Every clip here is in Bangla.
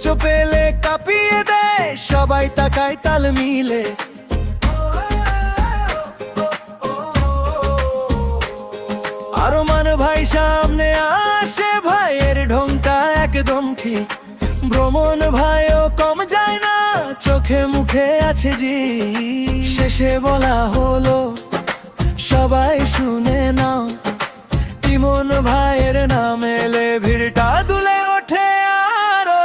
মঞ্চ পেলে কাঁপিয়ে দেয়, সবাই তাকায় তাল মিলে। আরমান ভাই সামনে আসে, ভাইয়ের ঢংটা একদম ঠিক। ভ্রমণ ভাইও কম যায় না, চোখে মুখে আছে জি। শেষে বলা হলো, সবাই শুনে নাও, ইমন ভাইয়ের নাম এলে ভিড়টা দুলে ওঠে আরো।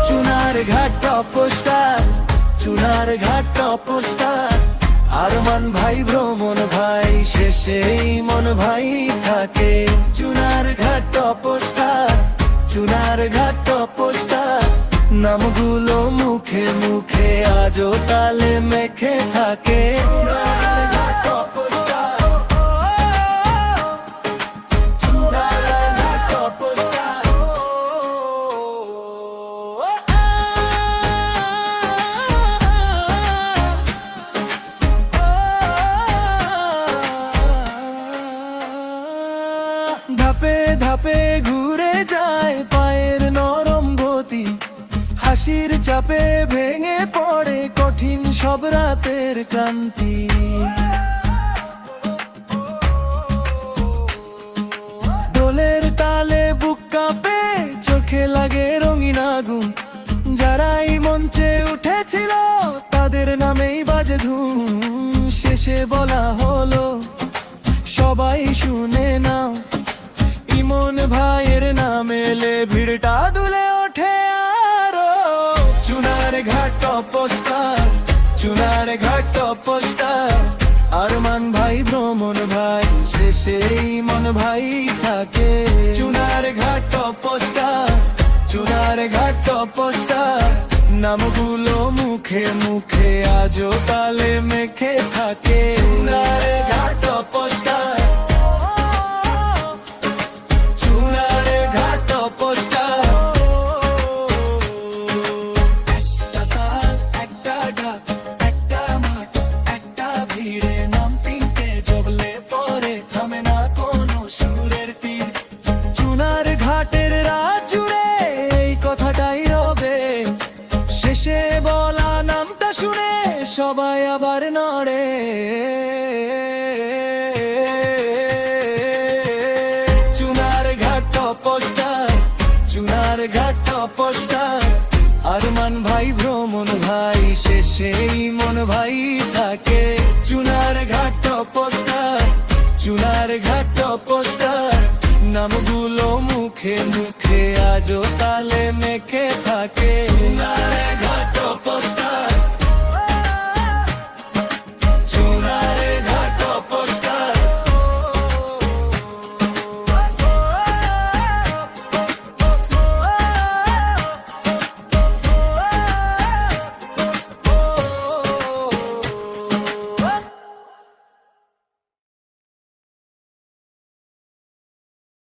চুনার ঘাট টপ পোস্টার, চুনার ঘাট টপ পোস্টার। আরমান ভাই ভ্রমণ ভাই, শেষে ইমন ভাই থাকে। চুনার ঘাট টপ পোস্টার, চুনার ঘাট টপ পোস্টার। নামগুলো মুখে মুখে আজও তালে মেখে থাকে। চুনার ঘাট টপ পোস্টার, চুনার ঘাট টপ পোস্টার। ধাপে ধাপে ঘুরে যায় পায়ের নরম গতি, হাসির চাপে ভেঙে পড়ে কঠিন সব রাতের ক্লান্তি। দোলের তালে বুক কাঁপে, চোখে লাগে রঙিন আগুন। যারাই মঞ্চে উঠেছিল তাদের নামেই বাজে ধুম। শেষে বলা হলো, সবাই শুনে নাও, ইমন ভাইয়ের নাম এলে ভিড়টা দুলে ওঠে আরো। চুনার ঘাট টপ পোস্টার, চুনার ঘাট টপ পোস্টার। আরমান ভাই ভ্রমণ ভাই, শেষে ইমন ভাই থাকে। চুনার ঘাট টপ পোস্টার, চুনার ঘাট টপ পোস্টার। নামগুলো মুখে মুখে আজও তালে মেখে থাকে। চুনার ঘাট টপ পোস্টার, চুনার ঘাট টপ পোস্টার। একটা তাল, একটা ডাক, একটা মাঠ, একটা ভিড়ে। নাম তিনটে জবলে পরে থামে না কোনো সুরের তীর। চুনার ঘাটের রাত জুড়ে এই কথাটাই রবে, শেষে বলা নামটা শুনে সবাই আবার নড়ে। চুনার ঘাট টপ পোস্টার, চুনার ঘাট টপ পোস্টার। আরমান ভাই ভ্রমণ ভাই, শেষে ইমন ভাই থাকে। চুনার ঘাট টপ পোস্টার, চুনার ঘাট টপ পোস্টার। নামগুলো মুখে মুখে আজও তালে মেখে থাকে। চুনার ঘাট টপ পোস্টার।